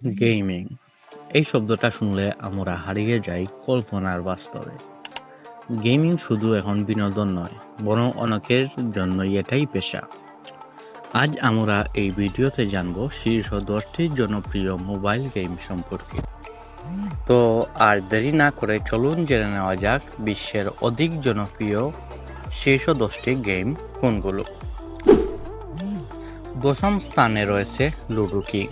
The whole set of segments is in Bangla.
গেমিং এই শব্দটা শুনলে আমরা হারিয়ে যাই কল্পনার বাস্তবে। গেমিং শুধু এখন বিনোদন নয়, বরং অনেকের জন্য এটাই পেশা। আজ আমরা এই ভিডিওতে জানব শীর্ষ 10টি জনপ্রিয় মোবাইল গেম সম্পর্কে। তো আর দেরি না করে চলুন জেনে নেওয়া যাক বিশ্বের অধিক জনপ্রিয় শীর্ষ 10টি গেম কোনগুলো। দশম স্থানে রয়েছে লুডো কিং।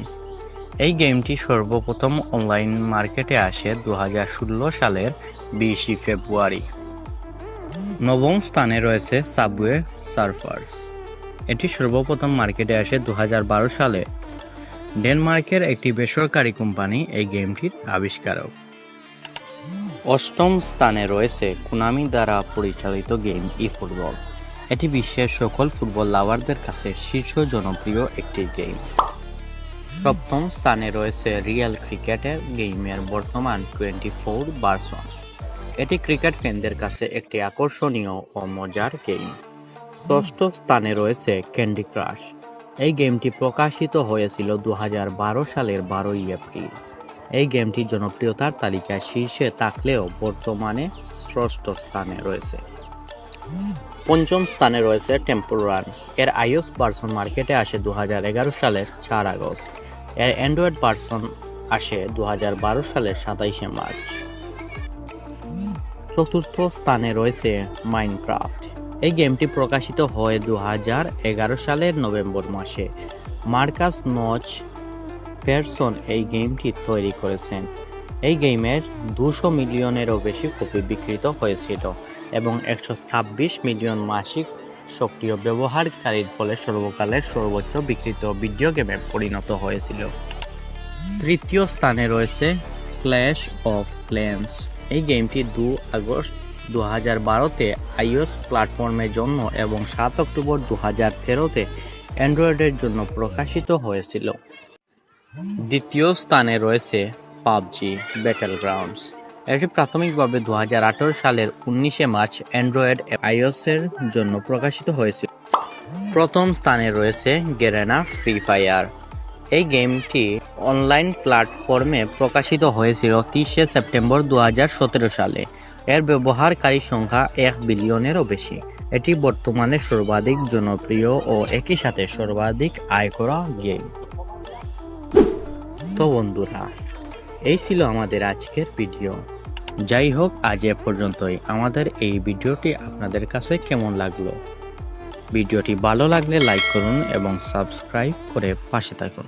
এই গেমটি সর্বপ্রথম অনলাইন মার্কেটে আসে 2016 সালের 20 ফেব্রুয়ারি। নবম স্থানে রয়েছে সাবওয়ে সার্ফার্স। এটি সর্বপ্রথম মার্কেটে আসে 2012 সালে। ডেনমার্কের একটি বেসরকারি কোম্পানি এই গেমটির আবিষ্কারক। অষ্টম স্থানে রয়েছে কোনামি দ্বারা পরিচালিত গেম ই-ফুটবল। এটি বিশ্বের সকল ফুটবল লাভারদের কাছে শীর্ষ জনপ্রিয় একটি গেম। সপ্তম স্থানে রয়েছে রিয়েল ক্রিকেটের গেমের বর্তমান 24 ভার্সন। এটি ক্রিকেট ফ্যানদের কাছে একটি আকর্ষণীয় ও মজার গেম। ষষ্ঠ স্থানে রয়েছে ক্যান্ডি ক্রাশ। এই গেমটি প্রকাশিত হয়েছিল 2012 সালের 12 এপ্রিল। এই গেমটি জনপ্রিয়তার তালিকায় শীর্ষে থাকলেও বর্তমানে ষষ্ঠ স্থানে রয়েছে। পঞ্চম স্থানে রয়েছে টেম্পল রান। এর iOS ভার্সন মার্কেটে আসে 2011 সালের 4 আগস্ট। এর অ্যান্ড্রয়েড ভার্সন আসে 2012 সালের 27 মার্চ। চতুর্থ স্থানে রয়েছে মাইনক্রাফট। এই গেমটি প্রকাশিত হয় 2011 সালের নভেম্বর মাসে। মার্কাস নচ পেরসন এই গেমটি তৈরি করেছেন। এই গেমের 200 মিলিয়নেরও বেশি কপি বিক্রিত হয়েছিল এবং 126 মিলিয়ন মাসিক সক্রিয় ব্যবহারকারীর ফলে সর্বকালের সর্বোচ্চ বিক্রিত ভিডিও গেমে পরিণত হয়েছিল। তৃতীয় স্থানে রয়েছে ক্ল্যাশ অফ ক্ল্যান্স। এই গেমটি 2 আগস্ট 2012-তে iOS প্ল্যাটফর্মের জন্য এবং 7 অক্টোবর 2013-তে অ্যান্ড্রয়েডের জন্য প্রকাশিত হয়েছিল। দ্বিতীয় স্থানে রয়েছে পাবজি ব্যাটল গ্রাউন্ডস। এটি প্রাথমিকভাবে 2018 সালের 19 মার্চ অ্যান্ড্রয়েড এবং iOS-এর জন্য প্রকাশিত হয়েছিল। প্রথম স্থানে রয়েছে গেরেনা ফ্রি ফায়ার। এই গেমটি অনলাইন প্ল্যাটফর্মে প্রকাশিত হয়েছিল 30 সেপ্টেম্বর 2017 সালে। এর ব্যবহারকারী সংখ্যা 1 বিলিয়নেরও বেশি। এটি বর্তমানে সর্বাধিক জনপ্রিয় ও একই সাথে সর্বাধিক আয় করা গেম। তো বন্ধুরা, এই ছিল আমাদের আজকের ভিডিও। যাই হোক, আজ এ পর্যন্তই। আমাদের এই ভিডিওটি আপনাদের কাছে কেমন লাগলো? ভিডিওটি ভালো লাগলে লাইক করুন এবং সাবস্ক্রাইব করে পাশে থাকুন।